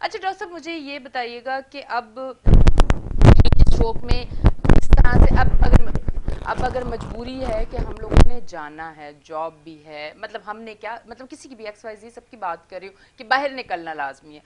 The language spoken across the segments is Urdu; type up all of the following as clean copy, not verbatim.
اچھا ڈاکٹر صاحب مجھے یہ بتائیے گا کہ اب اسٹروک میں اس طرح سے اب اگر مجبوری ہے کہ ہم لوگوں نے جانا ہے، جاب بھی ہے، مطلب ہم نے کیا مطلب کسی کی بھی ایکس وائی زی سب کی بات کر رہی ہوں کہ باہر نکلنا لازمی ہے،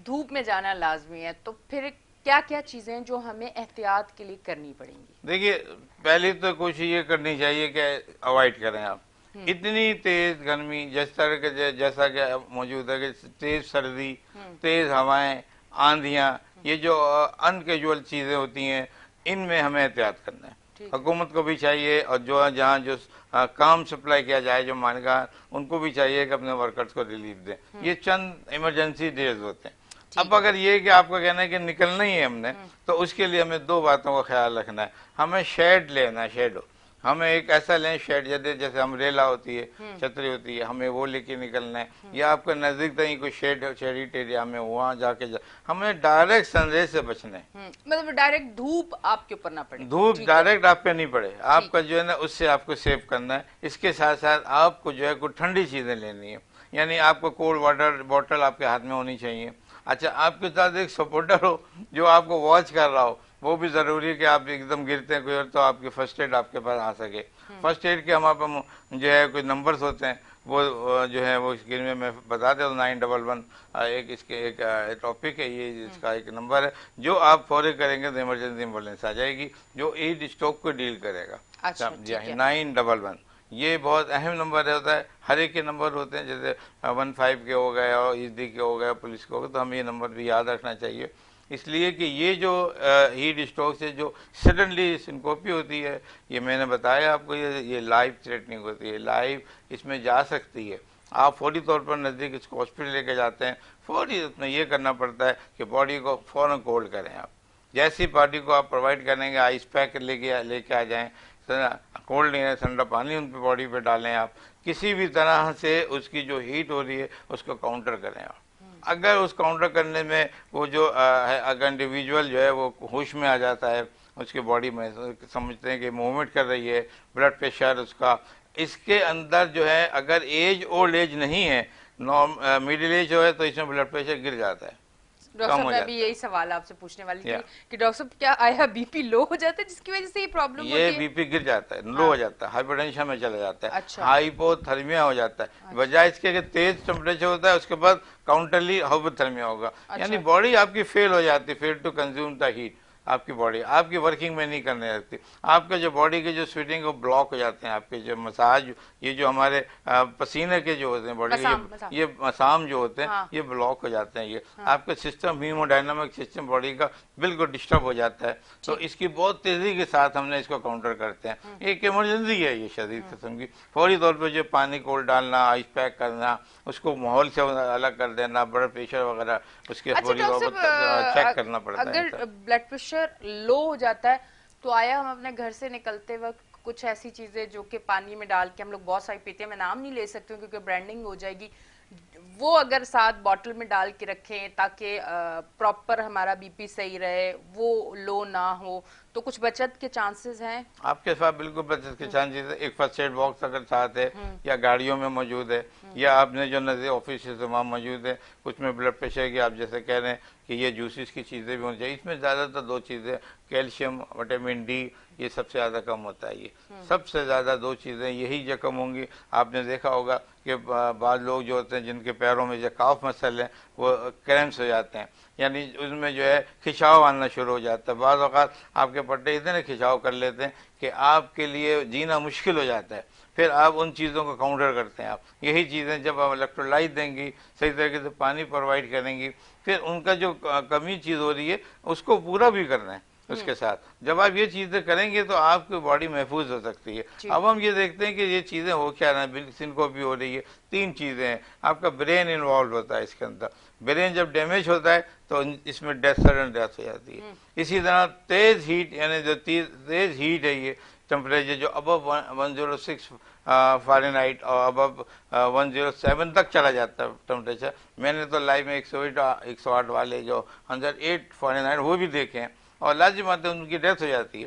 دھوپ میں جانا لازمی ہے، تو پھر کیا کیا چیزیں جو ہمیں احتیاط کے لیے کرنی پڑیں گی؟ دیکھیے، پہلی تو کوشش یہ کرنی چاہیے کہ اوائڈ کریں آپ اتنی تیز گرمی جیسا کہ موجود ہے کہ تیز سردی، تیز ہوائیں، آندھیاں، یہ جو ان کیجول چیزیں ہوتی ہیں ان میں ہمیں احتیاط کرنا ہے. حکومت کو بھی چاہیے اور جہاں جو کام سپلائی کیا جائے جو مالکان ان کو بھی چاہیے کہ اپنے ورکرز کو ریلیف دیں. یہ چند ایمرجنسی ڈیز ہوتے ہیں. اب اگر یہ کہ آپ کا کہنا ہے کہ نکلنا ہی ہے ہم نے، تو اس کے لیے ہمیں دو باتوں کا خیال رکھنا ہے. ہمیں شیڈ لینا ہے، شیڈو. ہمیں ایک ایسا لیں شیڈ جیسے امبریلا ہوتی ہے، چھتری ہوتی ہے، ہمیں وہ لے کے نکلنا ہے. یا آپ کا نزدیک تک کوئی شیڈ ایریا میں وہاں جا کے ہمیں ڈائریکٹ سن رے سے بچنا ہے. مطلب ڈائریکٹ دھوپ آپ کے اوپر نہ پڑے. دھوپ ڈائریکٹ آپ پہ نہیں پڑے، آپ کا جو ہے نا اس سے آپ کو سیو کرنا ہے. اس کے ساتھ ساتھ آپ کو جو ہے کوئی ٹھنڈی چیزیں لینی ہے، یعنی آپ کو کولڈ واٹر بوٹل آپ کے ہاتھ میں ہونی چاہیے. اچھا، آپ کے ساتھ ایک سپورٹر ہو جو آپ کو واچ کر رہا ہو، وہ بھی ضروری ہے کہ آپ ایک دم گرتے ہیں کوئی اور تو آپ کی فرسٹ ایڈ آپ کے پاس آ سکے. فرسٹ ایڈ کے ہمارے پاس جو ہے کوئی نمبرز ہوتے ہیں، وہ جو ہے وہ اسکرین میں بتا دیتا ہوں. 911 ایک اس کے ایک ٹاپک ہے، یہ اس کا ایک نمبر ہے جو آپ فوری کریں گے تو ایمرجنسی ایمبولینس آ جائے گی جو ہیٹ اسٹروک کو ڈیل کرے گا. اچھا جی 911 یہ بہت اہم نمبر ہوتا ہے. ہر ایک کے نمبر ہوتے ہیں، جیسے 15 کے ہو گئے اور ایس ڈی کے ہو گئے، پولیس کے ہو گئے، تو ہمیں یہ نمبر بھی یاد رکھنا چاہیے. اس لیے کہ یہ جو ہیٹ اسٹروک سے جو سڈنلی سنکوپی ہوتی ہے، یہ میں نے بتایا آپ کو، یہ لائف تھریٹنگ ہوتی ہے، لائف اس میں جا سکتی ہے. آپ فوری طور پر نزدیک اس کو ہاسپٹل لے کے جاتے ہیں. فوری اس میں یہ کرنا پڑتا ہے کہ باڈی کو فوراً کولڈ کریں. آپ جیسی باڈی کو آپ پرووائڈ کریں گے، آئس پیک لے کے آ جائیں. کولڈ نہیں ہے، ٹھنڈا پانی ان پہ باڈی پہ ڈالیں. آپ کسی بھی طرح سے اس کی جو ہیٹ ہو رہی ہے اس کو کاؤنٹر کریں. آپ اگر اس کاؤنٹر کرنے میں وہ جو اگر انڈیویجول جو ہے وہ ہوش میں آ جاتا ہے، اس کی باڈی میں سمجھتے ہیں کہ موومنٹ کر رہی ہے، بلڈ پریشر اس کا، اس کے اندر جو ہے اگر اولڈ ایج نہیں ہے، مڈل ایج جو ہے، تو اس میں بلڈ پریشر گر جاتا ہے، ڈاکٹر کم صاحب ہو میں بھی جاتا ہے. یہی سوال آپ سے پوچھنے والی تھی کہ ڈاکٹر صاحب کیا آیا بی پی لو ہو جاتا ہے جس کی وجہ سے یہ پرابلم یہ ہوتی ہے؟ بی پی گر جاتا ہے، لو ہو جاتا ہے، ہائپر ٹینشن میں چلا جاتا ہے، اچھا ہائپو تھرمیا ہو جاتا ہے. بجائے اس کے کہ تیز ٹمپریچر ہوتا ہے، اس کے بعد کاؤنٹرلی ہائپو تھرمیا ہوگا. یعنی باڈی آپ کی فیل ہو جاتی ہے، فیل ٹو کنزیوم دا ہیٹ. آپ کی باڈی آپ کی ورکنگ میں نہیں کرنے لگتی. آپ کے جو باڈی کے جو سویٹنگ وہ بلاک ہو جاتے ہیں. آپ کے جو مساج، یہ جو ہمارے پسینے کے جو ہوتے ہیں باڈی کے، یہ مسام جو ہوتے ہیں یہ بلاک ہو جاتے ہیں. یہ آپ کا سسٹم، ہیمو ڈائنامک سسٹم باڈی کا بالکل ڈسٹرب ہو جاتا ہے. تو اس کی بہت تیزی کے ساتھ ہم نے اس کو کاؤنٹر کرتے ہیں. ایک ایمرجنسی ہے یہ شدید قسم کی. فوری طور پہ جو پانی کولڈ ڈالنا، آئس پیک کرنا، اس کو ماحول سے الگ کر دینا، بلڈ پریشر وغیرہ اس کے فوری طور پر چیک کرنا پڑتا ہے. اگر بلڈ پریشر لو ہو جاتا ہے تو آیا ہم اپنے گھر سے نکلتے وقت کچھ ایسی چیزیں جو کہ پانی میں ڈال کے ہم لوگ بہت ساری پیتے ہیں، میں نام نہیں لے سکتی ہوں کیونکہ برانڈنگ ہو جائے گی، وہ اگر ساتھ باٹل میں ڈال کے رکھیں تاکہ پراپر ہمارا بی پی صحیح رہے، وہ لو نہ ہو، تو کچھ بچت کے چانسز ہیں؟ آپ کے ساتھ بالکل بچت کے چانسز ہے. ایک فرسٹ ایڈ باکس اگر ساتھ ہے یا گاڑیوں میں موجود ہے، یا آپ نے جو نزدیک آفس سے وہاں موجود ہے، کچھ میں بلڈ پریشر کی آپ جیسے کہہ رہے ہیں کہ یہ جوسز کی چیزیں بھی ہونی چاہیے. اس میں زیادہ تر دو چیزیں، کیلشیم، وٹامن ڈی، یہ سب سے زیادہ کم ہوتا ہے. یہ سب سے زیادہ دو چیزیں یہی جو کم ہوں گی. آپ نے دیکھا ہوگا کہ بعض لوگ جو ہوتے ہیں جن کے پیروں میں جو کاف مسل ہیں وہ کریمپس ہو جاتے ہیں، یعنی اس میں جو ہے کھچاؤ آنا شروع ہو جاتا ہے. بعض اوقات آپ کے پٹے اتنے کھچاؤ کر لیتے ہیں کہ آپ کے لیے جینا مشکل ہو جاتا ہے. پھر آپ ان چیزوں کو کاؤنٹر کرتے ہیں. آپ یہی چیزیں جب آپ الیکٹرولائٹ دیں گی، صحیح طریقے سے پانی پرووائڈ کریں گی، پھر ان کا جو کمی چیز ہو رہی ہے اس کو پورا بھی کرنا ہے. اس کے ساتھ جب آپ یہ چیزیں کریں گے تو آپ کی باڈی محفوظ ہو سکتی ہے. اب ہم یہ دیکھتے ہیں کہ یہ چیزیں ہو کیا رہا ہے، سن کو بھی ہو رہی ہے. تین چیزیں ہیں. آپ کا برین انوالو ہوتا ہے اس کے اندر. برین جب ڈیمیج ہوتا ہے تو اس میں سڈن ڈیتھ ہو جاتی ہے. اسی طرح تیز ہیٹ، یعنی جو تیز ہیٹ ہے، یہ ٹمپریچر جو ابو 106 فارنہائٹ اور ابو 107 تک چلا جاتا ہے ٹمپریچر. میں نے تو لائف میں 108 والے جو 108 فارنہائٹ وہ بھی دیکھے ہیں، اور لازم بات ہے ان کی ڈیتھ ہو جاتی ہے.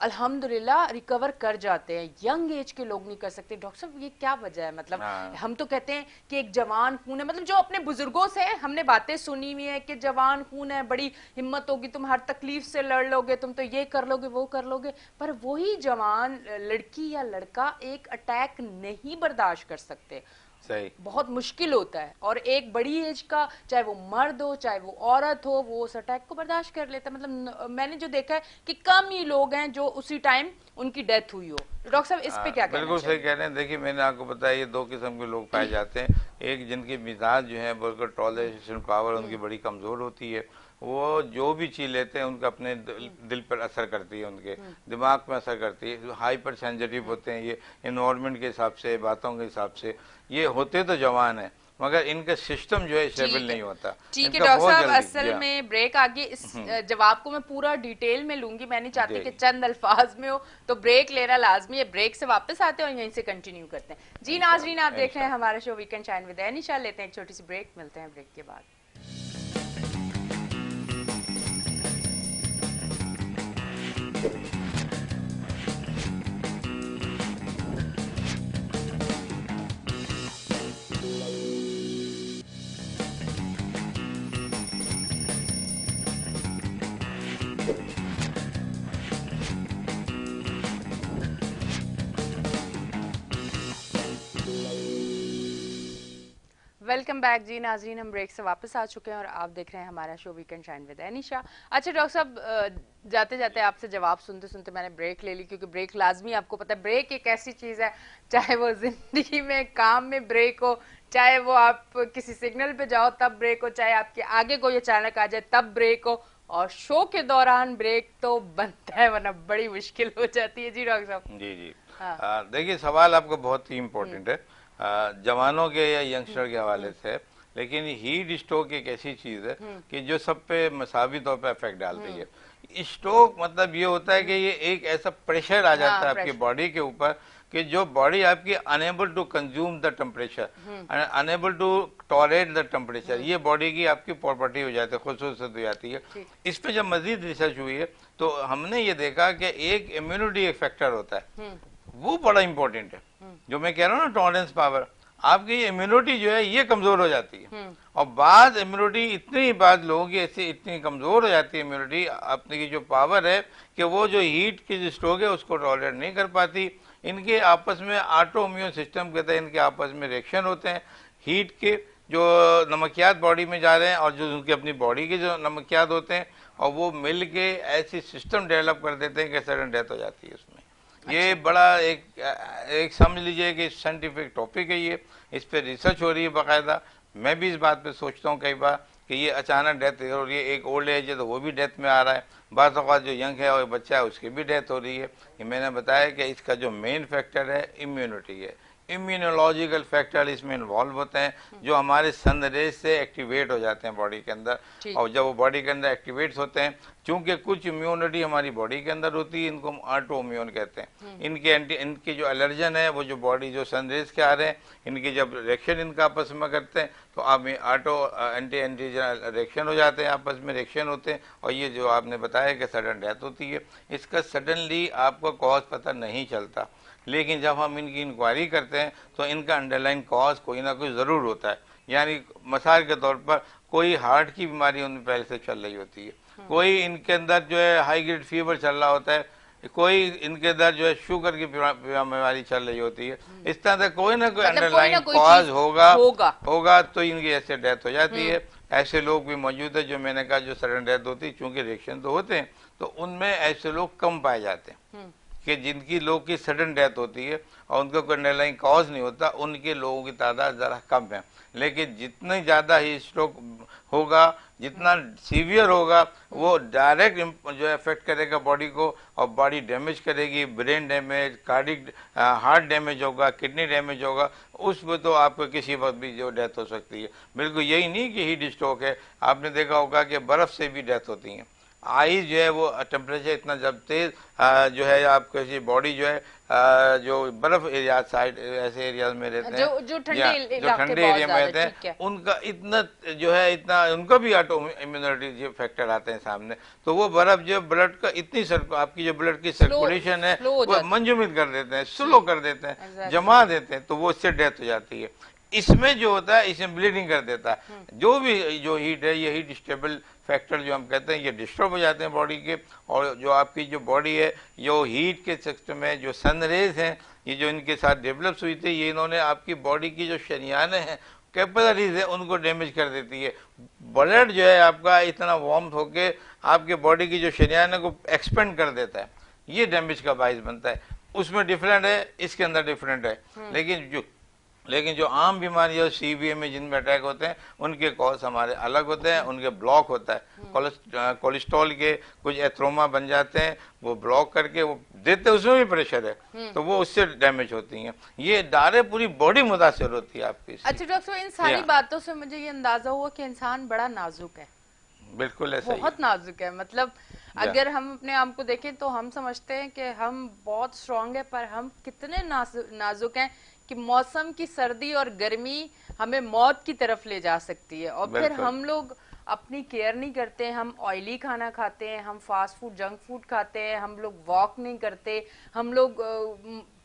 الحمدللہ ریکور کر جاتے ہیں, ینگ ایج کے لوگ نہیں کر سکتے. ڈاکٹر صاحب یہ کیا وجہ ہے؟ مطلب ہم تو کہتے ہیں کہ ایک جوان خون ہے, مطلب جو اپنے بزرگوں سے ہم نے باتیں سنی ہوئی ہیں کہ جوان خون ہے, بڑی ہمت ہوگی, تم ہر تکلیف سے لڑ لو گے, تم تو یہ کر لو گے وہ کر لو گے, پر وہی جوان لڑکی یا لڑکا ایک اٹیک نہیں برداشت کر سکتے. صحیح, بہت مشکل ہوتا ہے. اور ایک بڑی ایج کا, چاہے وہ مرد ہو چاہے وہ عورت ہو, وہ اس اٹیک کو برداشت کر لیتا ہے. مطلب میں نے جو دیکھا ہے کہ کم ہی لوگ ہیں جو اسی ٹائم ان کی ڈیتھ ہوئی ہو. ڈاکٹر صاحب اس پہ کیا کہنا بالکل صحیح کہہ رہے ہیں. دیکھیے میں نے آپ کو بتایا یہ دو قسم کے لوگ پائے جاتے ہیں. ایک جن کے مزاج جو ہیں بالکل ٹالریشن پاور ان کی بڑی کمزور ہوتی ہے, وہ جو بھی چیز لیتے ہیں ان کا اپنے دل پر اثر کرتی ہے, ان کے دماغ میں اثر کرتی ہے. ہائپر سینسیٹیو ہوتے ہیں یہ انوائرمنٹ کے حساب سے, باتوں کے حساب سے. یہ ہوتے تو جوان ہیں مگر ان کا سسٹم جو ہے اسٹیبل نہیں ہوتا. ٹھیک ہے ڈاکٹر صاحب, اصل میں بریک آگے اس جواب کو میں پورا ڈیٹیل میں لوں گی, میں نہیں چاہتی کہ چند الفاظ میں ہو, تو بریک لینا لازمی ہے. بریک سے واپس آتے ہیں اور یہیں سے کنٹینیو کرتے ہیں. جی ناظرین, آپ دیکھ رہے ہیں ہمارا شو ویکنڈ شائن ود انشا. لیتے ہیں ایک چھوٹی سی بریک, ملتے ہیں بریک کے بعد. Welcome back. جی ناظرین, ہم بریک سے واپس آ چکے ہیں اور آپ دیکھ رہے ہیں ہمارا شو ویکنڈ شائن ود انشا. اچھا ڈاکٹر صاحب, جاتے جاتے آپ سے جواب سنتے سنتے میں نے بریک لے لی, کیونکہ بریک لازمی, آپ کو پتہ ہے بریک ایک ایسی چیز ہے, چاہے وہ زندگی میں کام میں بریک ہو, چاہے وہ آپ کسی سگنل پہ جاؤ تب بریک ہو, چاہے آپ کے آگے کوئی اچانک آ جائے تب بریک ہو, اور شو کے دوران بریک تو بنتا ہے ورنہ بڑی مشکل ہو جاتی ہے. جی ڈاکٹر صاحب. جی جی, دیکھیے سوال آپ کو بہت ہی امپورٹنٹ ہے جوانوں کے یا ینگسٹر کے حوالے سے. لیکن ہیٹ اسٹروک ایک ایسی چیز ہے کہ جو سب پہ مساوی طور پہ افیکٹ ڈالتی ہے. اسٹروک مطلب یہ ہوتا ہے کہ یہ ایک ایسا پریشر آ جاتا ہے آپ کی باڈی کے اوپر کہ جو باڈی آپ کی enable to consume the temperature, enable to tolerate the temperature, یہ باڈی کی آپ کی پراپرٹی ہو جاتی ہے, خصوصیت ہو جاتی ہے. اس پہ جب مزید ریسرچ ہوئی ہے تو ہم نے یہ دیکھا کہ ایک امیونٹی ایک فیکٹر ہوتا ہے, وہ بڑا امپورٹنٹ ہے. جو میں کہہ رہا ہوں نا ٹالرنس پاور, آپ کی امیونٹی جو ہے یہ کمزور ہو جاتی ہے. اور بعض امیونٹی اتنی, بعض لوگوں کی ایسی اتنی کمزور ہو جاتی ہے امیونٹی, اپنی کی جو پاور ہے کہ وہ جو ہیٹ کی جو اسٹروک ہے اس کو ٹالریٹ نہیں کر پاتی. ان کے آپس میں آٹو امیون سسٹم کہتے ہیں, ان کے آپس میں ریئیکشن ہوتے ہیں ہیٹ کے, جو نمکیات باڈی میں جا رہے ہیں اور جو ان کی اپنی باڈی کے جو نمکیات ہوتے ہیں, اور وہ مل کے ایسی سسٹم ڈیولپ کر دیتے ہیں کہ سڈن ڈیتھ ہو جاتی ہے اس میں. یہ بڑا ایک سمجھ لیجئے کہ سائنٹیفک ٹاپک ہے یہ, اس پہ ریسرچ ہو رہی ہے باقاعدہ. میں بھی اس بات پہ سوچتا ہوں کئی بار کہ یہ اچانک ڈیتھ ہو رہی ہے. ایک اولڈ ایج ہے تو وہ بھی ڈیتھ میں آ رہا ہے, بعض اوقات جو ینگ ہے اور بچہ ہے اس کی بھی ڈیتھ ہو رہی ہے. یہ میں نے بتایا کہ اس کا جو مین فیکٹر ہے امیونٹی ہے. امیونولوجیکل فیکٹر اس میں انوالو ہوتے ہیں جو ہمارے سن ریز سے ایکٹیویٹ ہو جاتے ہیں باڈی کے اندر. اور جب وہ باڈی کے اندر ایکٹیویٹ ہوتے ہیں, چونکہ کچھ امیونٹی ہماری باڈی کے اندر ہوتی ہے, ان کو ہم آٹو امیون کہتے ہیں. ان کی جو الرجن ہے وہ جو باڈی جو سن ریز کے آ رہے ہیں, ان کی جب ریئیکشن ان کا آپس میں کرتے ہیں تو آپ میں آٹو اینٹیجن ریئیکشن ہو جاتے ہیں, آپس میں ریئیکشن ہوتے ہیں, اور یہ جو آپ نے بتایا کہ سڈن ڈیتھ ہوتی ہے. اس کا سڈنلی آپ کو کاز پتہ نہیں چلتا, لیکن جب ہم ان کی انکوائری کرتے ہیں تو ان کا انڈر لائن کاز کوئی نہ کوئی ضرور ہوتا ہے. یعنی مثال کے طور پر کوئی ہارٹ کی بیماری ان میں پہلے سے چل رہی ہوتی ہے, کوئی ان کے اندر جو ہے ہائی گریڈ فیور چل رہا ہوتا ہے, کوئی ان کے اندر جو ہے شوگر کی بیماری چل رہی ہوتی ہے. اس طرح سے کوئی نہ کوئی انڈر لائن کاز ہوگا تو ان کی ایسے ڈیتھ ہو جاتی ہے. ایسے لوگ بھی موجود ہیں جو میں نے کہا جو سڈن ڈیتھ ہوتی ہے, چونکہ ریئیکشن تو ہوتے ہیں تو ان میں ایسے لوگ کم پائے جاتے ہیں کہ جن کی لوگ کی سڈن ڈیتھ ہوتی ہے اور ان کو کوئی انڈر لائن کاز نہیں ہوتا, ان کے لوگوں کی تعداد ذرا کم ہے. لیکن جتنی زیادہ ہی اسٹروک ہوگا, جتنا سیویئر ہوگا, وہ ڈائریکٹ جو افیکٹ کرے گا باڈی کو, اور باڈی ڈیمیج کرے گی, brain damage, cardiac heart damage ہوگا, کڈنی ڈیمیج ہوگا. اس میں تو آپ کو کسی وقت بھی جو ڈیتھ ہو سکتی ہے. بالکل یہی نہیں کہ ہیٹ اسٹروک ہے, آپ نے دیکھا ہوگا کہ برف سے بھی ڈیتھ ہوتی ہیں. آئی جو ہے وہ ٹیمپریچر اتنا جب تیز جو ہے آپ کی باڈی جو ہے جو برف ایریا سائڈ ایسے ایریاز میں رہتے ہیں جو جو ٹھنڈے ایریا میں رہتے ہیں ان کا اتنا جو ہے اتنا ان کا بھی آٹو امیونٹی جو فیکٹر آتے ہیں سامنے، تو وہ برف جو بلڈ کا اتنی آپ کی جو بلڈ کی سرکولیشن ہے وہ منجمد کر دیتے ہیں، سلو کر دیتے ہیں، جما دیتے ہیں، تو وہ اس سے ڈیتھ ہو جاتی ہے۔ اس میں جو ہوتا ہے اس میں بلیڈنگ کر دیتا ہے، جو بھی جو ہیٹ ہے یہ ہیٹ اسٹیبل فیکٹر جو ہم کہتے ہیں یہ ڈسٹرب ہو جاتے ہیں باڈی کے، اور جو آپ کی جو باڈی ہے جو ہیٹ کے سسٹم میں جو سن ریز ہیں یہ جو ان کے ساتھ ڈیولپس ہوئی تھی، یہ انہوں نے آپ کی باڈی کی جو شریانیں ہیں کیپلریز ہیں ان کو ڈیمیج کر دیتی ہے۔ بلڈ جو ہے آپ کا اتنا وارم ہو کے آپ کے باڈی کی جو شریانیں کو ایکسپینڈ کر دیتا ہے، یہ ڈیمیج کا باعث بنتا ہے۔ اس میں ڈفرینٹ ہے، اس کے اندر ڈفرینٹ ہے، لیکن جو عام بیماریاں سی بی اے میں جن میں اٹیک ہوتے ہیں ان کے کاز ہمارے الگ ہوتے ہیں، ان کے بلاک ہوتا ہے، کولیسٹرول کے کچھ ایتھروما بن جاتے ہیں، وہ بلاک کر کے وہ دیتے اس میں بھی پریشر ہے تو وہ اس سے ڈیمیج ہوتی ہیں، یہ ڈارے پوری باڈی متاثر ہوتی ہے آپ کی۔ اچھا ڈاکٹر صاحب، ان ساری باتوں سے مجھے یہ اندازہ ہوا کہ انسان بڑا نازک ہے، بالکل ایسا ہی بہت نازک ہے۔ مطلب اگر ہم اپنے آپ کو دیکھیں تو ہم سمجھتے ہیں کہ ہم بہت اسٹرانگ ہیں، پر ہم کتنے نازک ہیں کہ موسم کی سردی اور گرمی ہمیں موت کی طرف لے جا سکتی ہے، اور پھر ہم لوگ اپنی کیئر نہیں کرتے، ہم آئلی کھانا کھاتے ہیں، ہم فاسٹ فوڈ جنک فوڈ کھاتے ہیں، ہم لوگ واک نہیں کرتے، ہم لوگ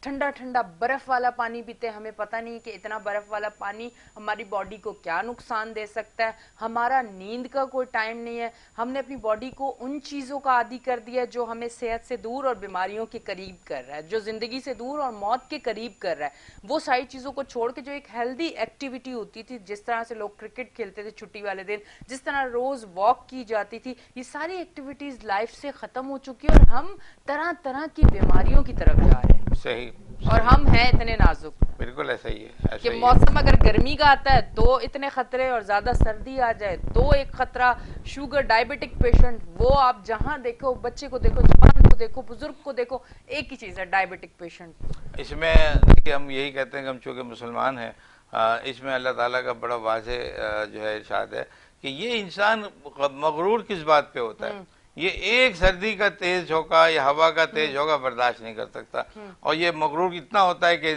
ٹھنڈا ٹھنڈا برف والا پانی پیتے ہیں، ہمیں پتہ نہیں کہ اتنا برف والا پانی ہماری باڈی کو کیا نقصان دے سکتا ہے، ہمارا نیند کا کوئی ٹائم نہیں ہے، ہم نے اپنی باڈی کو ان چیزوں کا عادی کر دیا جو ہمیں صحت سے دور اور بیماریوں کے قریب کر رہا ہے، جو زندگی سے دور اور موت کے قریب کر رہا ہے۔ وہ ساری چیزوں کو چھوڑ کے جو ایک ہیلدی ایکٹیویٹی ہوتی تھی، جس طرح سے لوگ کرکٹ کھیلتے تھے چھٹی والے دن، جس طرح روز واک کی جاتی تھی، یہ ساری ایکٹیویٹیز لائف سے ختم ہو چکی ہیں اور ہم طرح طرح کی بیماریوں کی طرف جا رہے ہیں۔ صحیح، اور ہم ہیں اتنے نازک، بالکل ایسا ہی ہے کہ موسم اگر گرمی کا آتا ہے تو اتنے خطرے، اور زیادہ سردی آ جائے تو ایک خطرہ، شوگر، ڈائبٹک پیشنٹ، وہ آپ جہاں دیکھو، بچے کو دیکھو، جوان کو دیکھو، بزرگ کو دیکھو، ایک ہی چیز ہے، ڈائبٹک پیشنٹ۔ اس میں دیکھیے ہم یہی کہتے ہیں کہ ہم چونکہ مسلمان ہیں، اس میں اللہ تعالیٰ کا بڑا واضح جو ہے ارشاد ہے کہ یہ انسان مغرور کس بات پہ ہوتا ہے، یہ ایک سردی کا تیز جھونکا یا ہوا کا تیز جھونکا برداشت نہیں کر سکتا، اور یہ مغرور اتنا ہوتا ہے کہ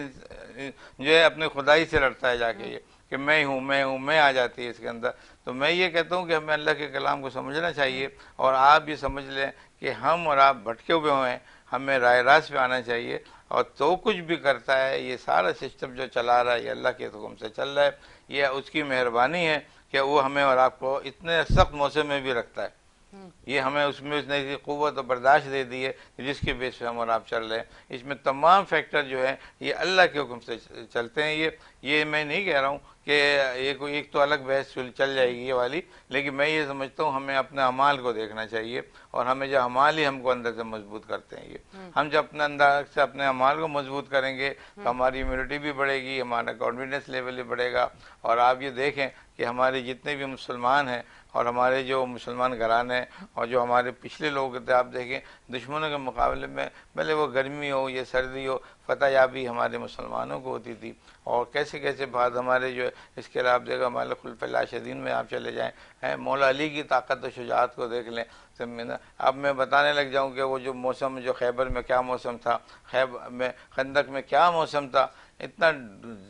جو ہے اپنے خدائی سے لڑتا ہے جا کے یہ کہ میں ہوں میں ہوں میں آ جاتی ہے اس کے اندر۔ تو میں یہ کہتا ہوں کہ ہمیں اللہ کے کلام کو سمجھنا چاہیے، اور آپ یہ سمجھ لیں کہ ہم اور آپ بھٹکے ہوئے ہیں، ہمیں رائے راست پہ آنا چاہیے، اور تو کچھ بھی کرتا ہے یہ سارا سسٹم جو چلا رہا ہے یہ اللہ کے حکم سے چل رہا ہے، یہ اس کی مہربانی ہے کہ وہ ہمیں اور آپ کو اتنے سخت موسم میں بھی رکھتا ہے، یہ ہمیں اس میں اس نے قوت و برداشت دے دی ہے جس کے بیس پہ ہم اور آپ چل رہے ہیں۔ اس میں تمام فیکٹر جو ہیں یہ اللہ کے حکم سے چلتے ہیں، یہ میں نہیں کہہ رہا ہوں کہ ایک تو الگ بحث چل جائے گی یہ والی، لیکن میں یہ سمجھتا ہوں ہمیں اپنے اعمال کو دیکھنا چاہیے، اور ہمیں جو اعمال ہی ہم کو اندر سے مضبوط کرتے ہیں، یہ ہم جب اپنے اندر سے اپنے اعمال کو مضبوط کریں گے تو ہماری امیونٹی بھی بڑھے گی، ہمارا کانفیڈنس لیول بھی بڑھے گا۔ اور آپ یہ دیکھیں کہ ہمارے جتنے بھی مسلمان ہیں اور ہمارے جو مسلمان گھرانے اور جو ہمارے پچھلے لوگ تھے، آپ دیکھیں دشمنوں کے مقابلے میں بھلے وہ گرمی ہو یا سردی ہو، فتح یابی ہمارے مسلمانوں کو ہوتی تھی، اور کیسے کیسے بعد ہمارے جو اس کے علاوہ آپ دیکھیں ہمارے خلفاء راشدین میں آپ چلے جائیں، مولا علی کی طاقت و شجاعت کو دیکھ لیں۔ اب میں بتانے لگ جاؤں کہ وہ جو موسم جو خیبر میں کیا موسم تھا، خیبر میں خندق میں کیا موسم تھا، اتنا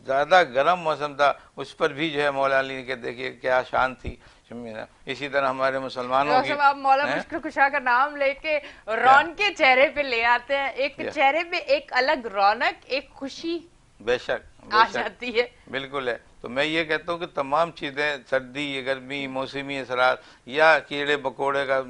زیادہ گرم موسم تھا، اس پر بھی جو ہے مولا علی کے دیکھیے کیا شان تھی۔ اسی طرح ہمارے مسلمانوں کی آپ مولا مشکل کشا کا نام لے کے رونق کے چہرے پہ لے آتے ہیں، ایک چہرے پہ ایک الگ رونق، ایک خوشی بے شک آ جاتی ہے، بالکل ہے۔ تو میں یہ کہتا ہوں کہ تمام چیزیں، سردی، گرمی، موسمی اثرات یا کیڑے مکوڑے کا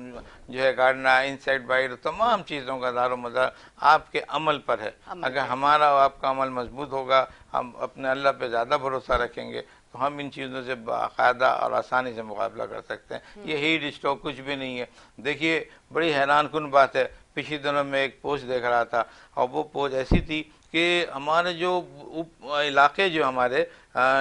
جو ہے کاٹنا، انسیکٹ بائٹ، تمام چیزوں کا دار و مدار آپ کے عمل پر ہے۔ اگر ہمارا اور آپ کا عمل مضبوط ہوگا، ہم اپنے اللہ پہ زیادہ بھروسہ رکھیں گے تو ہم ان چیزوں سے باقاعدہ اور آسانی سے مقابلہ کر سکتے ہیں۔ یہ ہیٹ اسٹروک کچھ بھی نہیں ہے۔ دیکھیے بڑی حیران کن بات ہے، پچھلے دنوں میں ایک پوسٹ دیکھ رہا تھا، اور وہ پوسٹ ایسی تھی کہ ہمارے جو علاقے جو ہمارے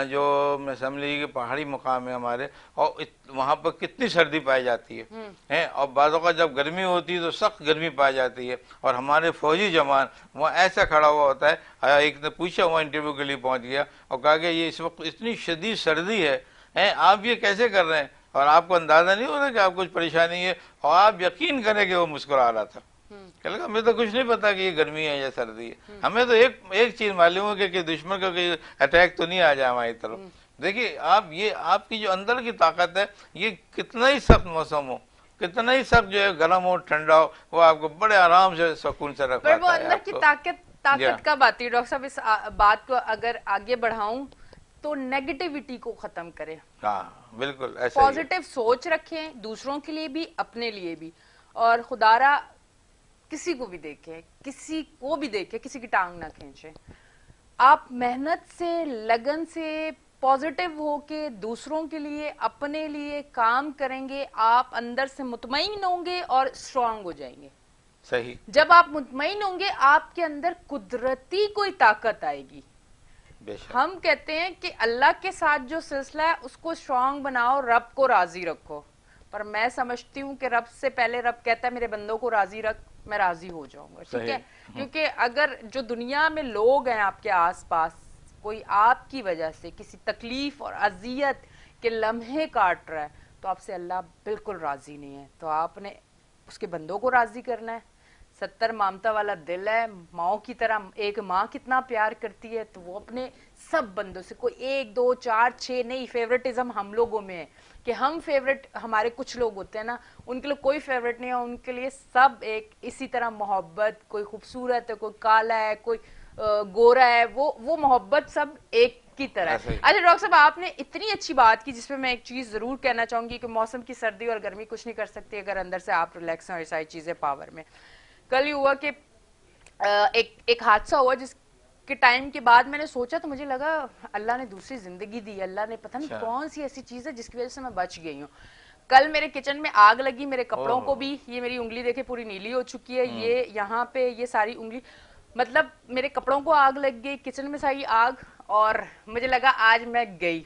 جو میں سمجھ لیجیے کہ پہاڑی مقام ہے ہمارے، اور وہاں پر کتنی سردی پائی جاتی ہے، اور بعض اوقات جب گرمی ہوتی ہے تو سخت گرمی پائی جاتی ہے، اور ہمارے فوجی جوان وہاں ایسا کھڑا ہوا ہوتا ہے، ایک نے پوچھا، وہ انٹرویو کے لیے پہنچ گیا اور کہا کہ یہ اس وقت اتنی شدید سردی ہے، آپ یہ کیسے کر رہے ہیں؟ اور آپ کو اندازہ نہیں ہو رہا کہ آپ کچھ پریشانی ہے، اور آپ یقین کریں کہ وہ مسکرا رہا تھا. کہ لگا ہمیں تو کچھ نہیں پتا کہ یہ گرمی ہے یا سردی ہے، ہمیں تو ایک چیز معلوم ہے کہ دشمن کا کوئی اٹیک تو نہیں آ جائے ہماری طرف. دیکھیے آپ کی جو اندر کی طاقت ہے، یہ کتنا ہی سخت موسم ہو، کتنا ہی سخت جو ہے گرم ہو ٹھنڈا ہو، وہ آپ کو بڑے آرام سے سکون سے رکھ پر وہ پاتا ہے اندر آپ کی کو. طاقت کب آتی ہے ڈاکٹر صاحب؟ اس بات کو اگر آگے بڑھاؤں تو نیگیٹیوٹی کو ختم کریں، ہاں بالکل ایسا ہی ہے. پازیٹیو سوچ رکھیں، دوسروں کے لیے بھی اپنے لیے بھی، اور خدا را کسی کو بھی دیکھیں، کسی کو بھی دیکھیں، کسی کی ٹانگ نہ کھینچیں. آپ محنت سے، لگن سے، پازیٹیو ہو کے دوسروں کے لیے، اپنے لیے کام کریں گے، آپ اندر سے مطمئن ہوں گے اور اسٹرانگ ہو جائیں گے. صحیح. جب آپ مطمئن ہوں گے آپ کے اندر قدرتی کوئی طاقت آئے گی. بے شک. ہم کہتے ہیں کہ اللہ کے ساتھ جو سلسلہ ہے اس کو اسٹرانگ بناؤ، رب کو راضی رکھو، پر میں سمجھتی ہوں کہ رب سے پہلے رب کہتا ہے میرے بندوں کو راضی رکھ، میں راضی ہو جاؤں گا. ٹھیک ہے؟ کیونکہ اگر جو دنیا میں لوگ ہیں آپ کے آس پاس، کوئی آپ کی وجہ سے کسی تکلیف اور اذیت کے لمحے کاٹ رہا ہے، تو آپ سے اللہ بالکل راضی نہیں ہے. تو آپ نے اس کے بندوں کو راضی کرنا ہے. 70 مامتا والا دل ہے، ماؤں کی طرح ایک ماں کتنا پیار کرتی ہے، تو وہ اپنے سب بندوں سے، کوئی 1 2 4 6 نہیں، فیورٹزم ہم لوگوں میں ہے کہ ہم فیورٹ، ہمارے کچھ لوگ ہوتے ہیں نا ان کے لیے کوئی فیورٹ نہیں ہے، ان کے لیے سب ایک اسی طرح محبت، کوئی خوبصورت ہے، کوئی کالا ہے، کوئی گورا ہے، وہ محبت سب ایک کی طرح ہے. اچھا ڈاکٹر صاحب آپ نے اتنی اچھی بات کی جس پہ میں ایک چیز ضرور کہنا چاہوں گی کہ موسم کی سردی اور گرمی کچھ نہیں کر سکتی اگر اندر سے آپ ریلیکس ہیں اور ساری چیزیں پاور میں. کل ہی ہوا کہ ایک حادثہ ہوا جس کے ٹائم کے بعد میں نے سوچا تو مجھے لگا اللہ نے دوسری زندگی دی، اللہ نے پتہ نہیں کون سی ایسی چیز ہے جس کی وجہ سے میں بچ گئی ہوں. کل میرے کچن میں آگ لگی، میرے کپڑوں کو بھی، یہ میری انگلی دیکھے پوری نیلی ہو چکی ہے، یہ یہاں پہ یہ ساری انگلی، مطلب میرے کپڑوں کو آگ لگ گئی، کچن میں ساری آگ، اور مجھے لگا آج میں گئی.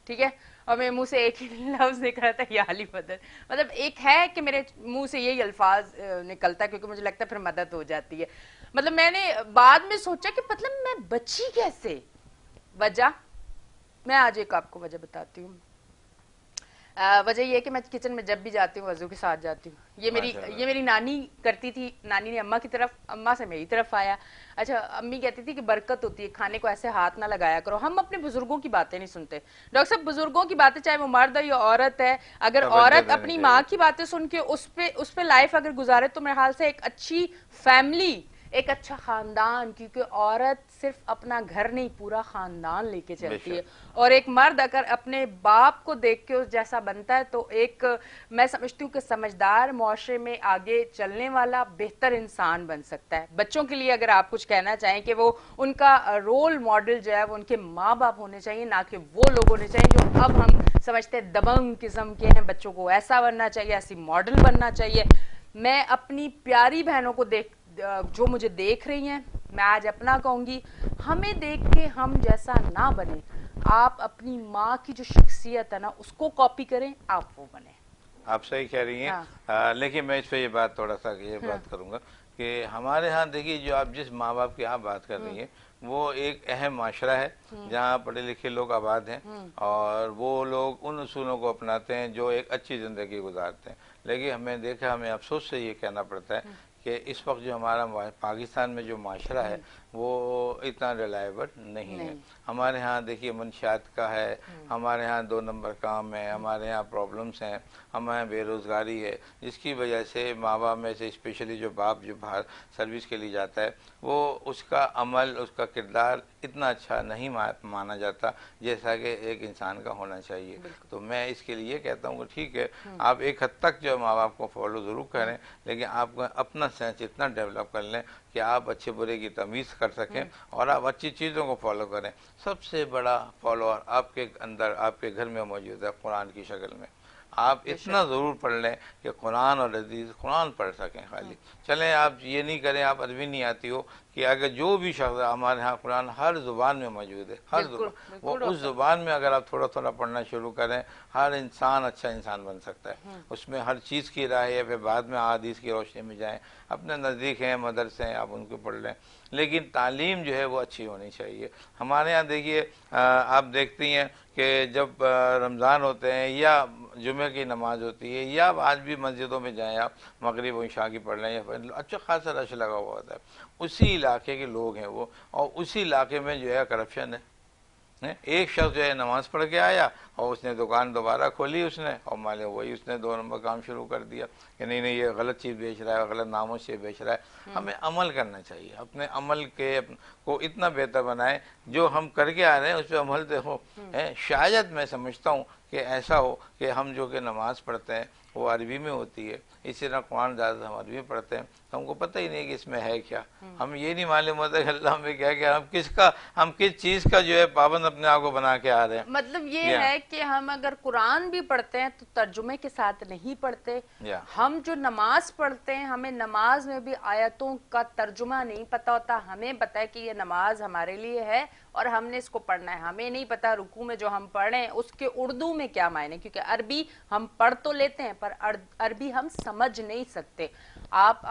ٹھیک ہے؟ اور میرے منہ سے ایک ہی لفظ نکل رہا تھا، یا علی مدد. مطلب ایک ہے کہ میرے منہ سے یہی الفاظ نکلتا ہے کیونکہ مجھے لگتا ہے پھر مدد ہو جاتی ہے. مطلب میں نے بعد میں سوچا کہ مطلب میں بچی کیسے. وجہ میں آج ایک آپ کو وجہ بتاتی ہوں. وجہ یہ ہے کہ میں کچن میں جب بھی جاتی ہوں وضو کے ساتھ جاتی ہوں. یہ میری نانی کرتی تھی، نانی نے اماں کی طرف، اماں سے میری طرف آیا. اچھا امی کہتی تھی کہ برکت ہوتی ہے، کھانے کو ایسے ہاتھ نہ لگایا کرو. ہم اپنے بزرگوں کی باتیں نہیں سنتے ڈاکٹر صاحب، بزرگوں کی باتیں چاہے وہ مرد ہے یا عورت ہے، اگر عورت اپنی ماں کی باتیں سن کے اس پہ لائف اگر گزارے تو میرے خیال سے ایک اچھی فیملی، ایک اچھا خاندان، کیونکہ عورت صرف اپنا گھر نہیں پورا خاندان لے کے چلتی ہے، اور ایک مرد اگر اپنے باپ کو دیکھ کے اس جیسا بنتا ہے تو ایک، میں سمجھتی ہوں کہ سمجھدار معاشرے میں آگے چلنے والا بہتر انسان بن سکتا ہے. بچوں کے لیے اگر آپ کچھ کہنا چاہیں کہ وہ ان کا رول ماڈل جو ہے وہ ان کے ماں باپ ہونے چاہیے، نہ کہ وہ لوگ ہونے چاہیے جو اب ہم سمجھتے ہیں دبنگ قسم کے ہیں. بچوں کو ایسا بننا چاہیے، ایسی ماڈل بننا چاہیے. میں اپنی پیاری بہنوں کو جو مجھے دیکھ رہی ہیں، میں آج اپنا کہوں گی، ہمیں دیکھ کے ہم جیسا نہ بنے. آپ اپنی ماں کی جو شخصیت ہے نا اس کو کاپی کریں، آپ وہ بنیں. آپ صحیح کہہ رہی ہیں. لیکن میں اس پہ یہ بات تھوڑا سا یہ بات کروں گا کہ ہمارے ہاں دیکھیے، جو آپ جس ماں باپ کی آپ بات کر رہی ہیں وہ ایک اہم معاشرہ ہے جہاں پڑھے لکھے لوگ آباد ہیں، اور وہ لوگ ان اصولوں کو اپناتے ہیں جو ایک اچھی زندگی گزارتے ہیں. لیکن ہمیں دیکھا، ہمیں افسوس سے یہ کہنا پڑتا ہے کہ اس وقت جو ہمارا پاکستان میں جو معاشرہ ہے وہ اتنا ریلائبل نہیں ہے. ہمارے ہاں دیکھیے منشیات کا ہے، ہمارے ہاں 2 نمبر کام ہے، ہمارے ہاں پرابلمس ہیں، ہمارے بے روزگاری ہے، جس کی وجہ سے ماں باپ میں سے اسپیشلی جو باپ جو باہر سروس کے لیے جاتا ہے وہ اس کا عمل، اس کا کردار اتنا اچھا نہیں مانا جاتا جیسا کہ ایک انسان کا ہونا چاہیے. تو میں اس کے لیے کہتا ہوں کہ ٹھیک ہے، آپ ایک حد تک جو ماں باپ کو فالو ضرور کریں، لیکن آپ کو اپنا سینس اتنا ڈیولپ کر لیں کہ آپ اچھے برے کی تمیز کر سکیں اور آپ اچھی چیزوں کو فالو کریں. سب سے بڑا فالوور آپ کے اندر، آپ کے گھر میں موجود ہے قرآن کی شکل میں. آپ اتنا ضرور پڑھ لیں کہ قرآن اور حدیث، قرآن پڑھ سکیں خالی. چلیں آپ یہ نہیں کریں، آپ عربی نہیں آتی ہو، کہ اگر جو بھی شخص، ہمارے ہاں قرآن ہر زبان میں موجود ہے، ہر زبان، وہ اس زبان میں اگر آپ تھوڑا تھوڑا پڑھنا شروع کریں، ہر انسان اچھا انسان بن سکتا ہے. اس میں ہر چیز کی رائے ہے. پھر بعد میں حدیث کی روشنی میں جائیں، اپنے نزدیک ہیں مدرسے ہیں، آپ ان کو پڑھ لیں، لیکن تعلیم جو ہے وہ اچھی ہونی چاہیے. ہمارے ہاں دیکھیے، آپ دیکھتی ہیں کہ جب رمضان ہوتے ہیں یا جمعہ کی نماز ہوتی ہے، یا آج بھی مسجدوں میں جائیں آپ، مغرب و عشاء کی پڑھ لیں، یا اچھا خاصا رش لگا ہوا ہوتا ہے، اسی علاقے کے لوگ ہیں وہ، اور اسی علاقے میں جو ہے کرپشن ہے۔ ایک شخص جو ہے نماز پڑھ کے آیا اور اس نے دکان دوبارہ کھولی اس نے، اور مان لیں وہی اس نے 2 نمبر کام شروع کر دیا کہ نہیں نہیں یہ غلط چیز بیچ رہا ہے، غلط ناموں سے بیچ رہا ہے۔ ہمیں عمل کرنا چاہیے، اپنے عمل کے کو اتنا بہتر بنائیں، جو ہم کر کے آ رہے ہیں اس پہ عمل دیکھو۔ شاید میں سمجھتا ہوں کہ ایسا ہو کہ ہم جو کہ نماز پڑھتے ہیں وہ عربی میں ہوتی ہے، اسی طرح قرآن زیادہ ہم عربی میں پڑھتے ہیں، تو ہم کو پتہ ہی نہیں کہ اس میں ہے کیا، ہم یہ نہیں معلوم ہوتا کہ اللہ ہمیں کیا کہ ہم کس چیز کا جو ہے پابند اپنے آپ کو بنا کے آ رہے ہیں۔ مطلب یہ ہے کہ ہم اگر قرآن بھی پڑھتے ہیں تو ترجمے کے ساتھ نہیں پڑھتے، ہم جو نماز پڑھتے ہیں ہمیں نماز میں بھی آیتوں کا ترجمہ نہیں پتا ہوتا، ہمیں پتا ہے کہ یہ نماز ہمارے لیے ہے اور ہم نے اس کو پڑھنا ہے، ہمیں نہیں پتا رکوع میں جو ہم پڑھ رہے ہیں اس کے اردو میں کیا معنی، کیونکہ عربی ہم پڑھ تو لیتے ہیں پر عربی ہم سمجھ نہیں سکتے۔ آپ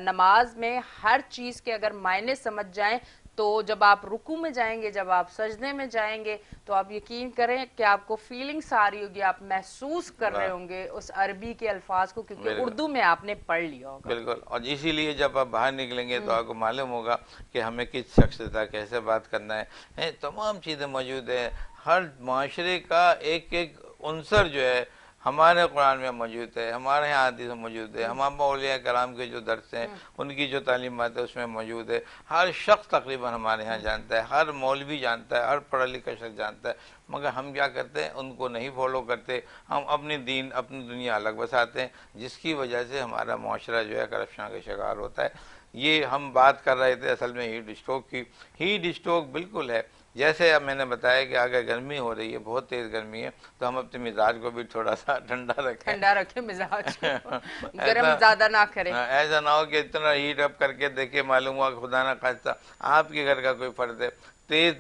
نماز میں ہر چیز کے اگر معنی سمجھ جائیں تو جب آپ رکوع میں جائیں گے، جب آپ سجدے میں جائیں گے تو آپ یقین کریں کہ آپ کو فیلنگس آ رہی ہوگی، آپ محسوس کر رہے ہوں گے اس عربی کے الفاظ کو، کیونکہ اردو میں آپ نے پڑھ لیا ہوگا۔ بالکل، اور اسی لیے جب آپ باہر نکلیں گے تو آپ کو معلوم ہوگا کہ ہمیں کس شخص سے کیسے بات کرنا ہے، تمام چیزیں موجود ہیں۔ ہر معاشرے کا ایک ایک عنصر جو ہے ہمارے قرآن میں موجود ہے، ہمارے یہاں حدیث میں موجود ہے، ہمارے اولیاء کرام کے جو درس ہیں ان کی جو تعلیمات ہے اس میں موجود ہے۔ ہر شخص تقریباً ہمارے یہاں جانتا ہے، ہر مولوی جانتا ہے، ہر پڑھا لکھا شخص جانتا ہے، مگر ہم کیا کرتے ہیں ان کو نہیں فالو کرتے، ہم اپنی دین اپنی دنیا الگ بساتے ہیں، جس کی وجہ سے ہمارا معاشرہ جو ہے کرپشن کا شکار ہوتا ہے۔ یہ ہم بات کر رہے تھے اصل میں ہیٹ اسٹروک کی، ہیٹ اسٹروک بالکل ہے۔ جیسے اب میں نے بتایا کہ اگر گرمی ہو رہی ہے، بہت تیز گرمی ہے، تو ہم اپنے مزاج کو بھی تھوڑا سا ٹھنڈا رکھیں، ٹھنڈا رکھیں مزاج کو، گرم زیادہ نہ کریں۔ ایسا نہ ہو کہ اتنا ہیٹ اپ کر کے دیکھے معلوم ہوا کہ خدا نہ خواستہ آپ کے گھر کا کوئی فرد ہے، تیز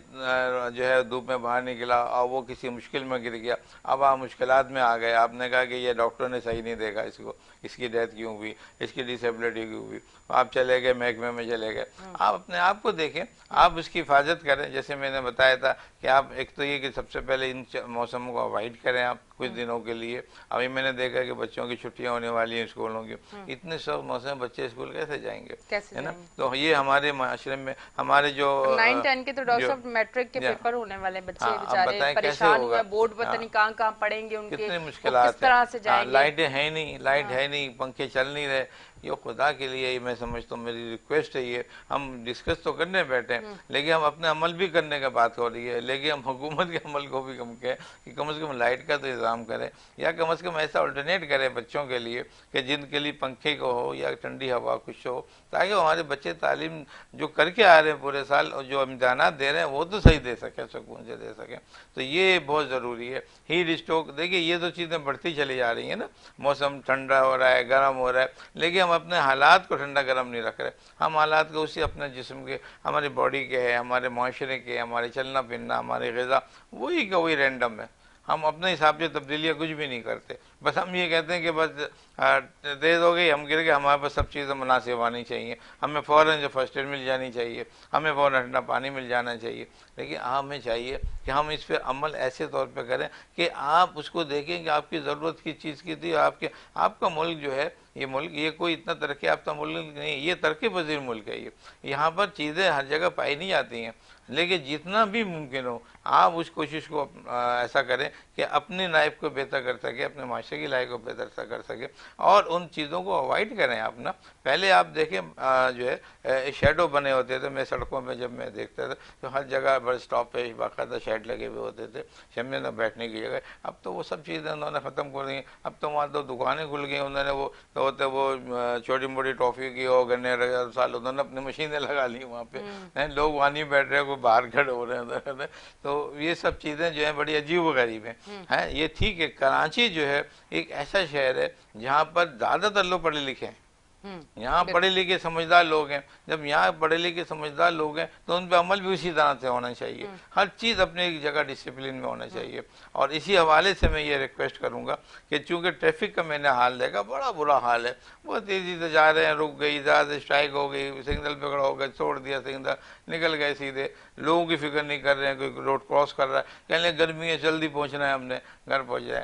جو ہے دھوپ میں باہر نکلا اور وہ کسی مشکل میں گر گیا، اب آپ مشکلات میں آ گئے، آپ نے کہا کہ یہ ڈاکٹر نے صحیح نہیں دیکھا اس کو، اس کی ڈیتھ کیوں ہوئی، اس کی ڈسیبلٹی کیوں ہوئی، آپ چلے گئے محکمے میں چلے گئے۔ آپ اپنے آپ کو دیکھیں، آپ اس کی حفاظت کریں، جیسے میں نے بتایا تھا کہ آپ ایک تو یہ کہ سب سے پہلے ان موسموں کو اوائڈ کریں آپ کچھ دنوں کے لیے۔ ابھی میں نے دیکھا کہ بچوں کی چھٹیاں ہونے والی ہیں اسکولوں کی، اتنے سخت موسم بچے اسکول کیسے جائیں گے، ہے نا؟ تو یہ ہمارے معاشرے میں ہمارے جو 9-10 کے تو ڈاکٹر صاحب میٹرک کے پیپر ہونے والے بچے بیچارے پریشان ہوئے، بورڈ پتہ نہیں کہاں کہاں پڑھیں گے، ان کے کتنی کس مشکلات طرح سے جائیں گے۔ لائٹیں ہیں نہیں، لائٹ ہے نہیں، پنکھے چل نہیں رہے، یہ خدا کے لیے میں سمجھتا ہوں، میری ریکویسٹ ہے یہ، ہم ڈسکس تو کرنے بیٹھے ہیں لیکن ہم اپنے عمل بھی کرنے کا بات ہو رہی ہے، لیکن ہم حکومت کے عمل کو بھی کم کہیں کہ کم از کم لائٹ کا تو انتظام کریں، یا کم از کم ایسا الٹرنیٹ کریں بچوں کے لیے کہ جن کے لیے پنکھے کو ہو یا ٹھنڈی ہوا کچھ ہو، تاکہ ہمارے بچے تعلیم جو کر کے آ رہے ہیں پورے سال اور جو امتحانات دے رہے ہیں وہ تو صحیح دے سکیں، سکون سے دے سکیں، تو یہ بہت ضروری ہے۔ ہیٹ اسٹروک دیکھیے یہ تو چیزیں بڑھتی چلی جا رہی ہیں نا، موسم ٹھنڈا ہو رہا ہے، گرم ہو رہا ہے، لیکن ہم اپنے حالات کو ٹھنڈا گرم نہیں رکھ رہے، ہم حالات کو اسی اپنے جسم کے، ہماری باڈی کے ہے، ہمارے معاشرے کے، ہمارے چلنا پھرنا، ہماری غذا وہی کا وہی رینڈم ہے، ہم اپنے حساب سے تبدیلیاں کچھ بھی نہیں کرتے، بس ہم یہ کہتے ہیں کہ بس تیز ہو گئی ہم گر گئے، ہمارے پاس سب چیزیں مناسب آنی چاہیے، ہمیں فوراً جو فرسٹ ایڈ مل جانی چاہیے، ہمیں فوراً ٹھنڈا پانی مل جانا چاہیے، لیکن ہمیں چاہیے کہ ہم اس پہ عمل ایسے طور پہ کریں کہ آپ اس کو دیکھیں کہ آپ کی ضرورت کی چیز کی تھی، آپ کا ملک جو ہے، یہ ملک یہ کوئی اتنا ترقی یافتہ ملک نہیں، یہ ترقی پذیر ملک ہے، یہاں پر چیزیں ہر جگہ پائی نہیں جاتی ہیں، لیکن جتنا بھی ممکن ہو آپ اس کوشش کو ایسا کریں کہ اپنی لائف کو بہتر کر سکے، اپنے معاشرے کی لائف کو بہتر کر سکے، اور ان چیزوں کو اوائڈ کریں آپ نا۔ پہلے آپ دیکھیں جو ہے شیڈو بنے ہوتے تھے، میں سڑکوں میں جب میں دیکھتا تھا تو ہر جگہ بس اسٹاپ پہ باقاعدہ شیڈ لگے ہوئے ہوتے تھے، شمع میں بیٹھنے کی جگہ، اب تو وہ سب چیزیں انہوں نے ختم کر دی ہیں، اب تو وہاں تو دکانیں کھل گئی، انہوں نے وہ چھوٹی موٹی ٹافی کی ہو گنے سال انہوں نے اپنی مشینیں لگا لی وہاں پہ، لوگ وہاں نہیں بیٹھ رہے، کوئی باہر کھڑے ہو رہے ہیں، تو یہ سب چیزیں جو ہیں بڑی عجیب و غریب ہیں۔ یہ ٹھیک ہے کراچی جو ہے ایک ایسا شہر ہے جہاں پر زیادہ تر لوگ پڑھے لکھے ہیں، یہاں پڑھے لکھے سمجھدار لوگ ہیں، جب یہاں پڑھے لکھے سمجھدار لوگ ہیں تو ان پہ عمل بھی اسی طرح سے ہونا چاہیے، ہر چیز اپنے ایک جگہ ڈسپلن میں ہونا چاہیے، اور اسی حوالے سے میں یہ ریکویسٹ کروں گا کہ چونکہ ٹریفک کا میں نے حال دیکھا بڑا برا حال ہے، بہت تیزی سے جا رہے ہیں، رک گئی، زیادہ اسٹرائک ہو گئی، سگنل پہ کھڑا ہو گئے، چھوڑ دیا سگنل، نکل گئے سیدھے، لوگوں کی فکر نہیں کر رہے ہیں، کوئی روڈ کراس کر رہا ہے، کہنے گرمی ہے جلدی پہنچنا ہے ہم نے، گھر پہنچ جائے،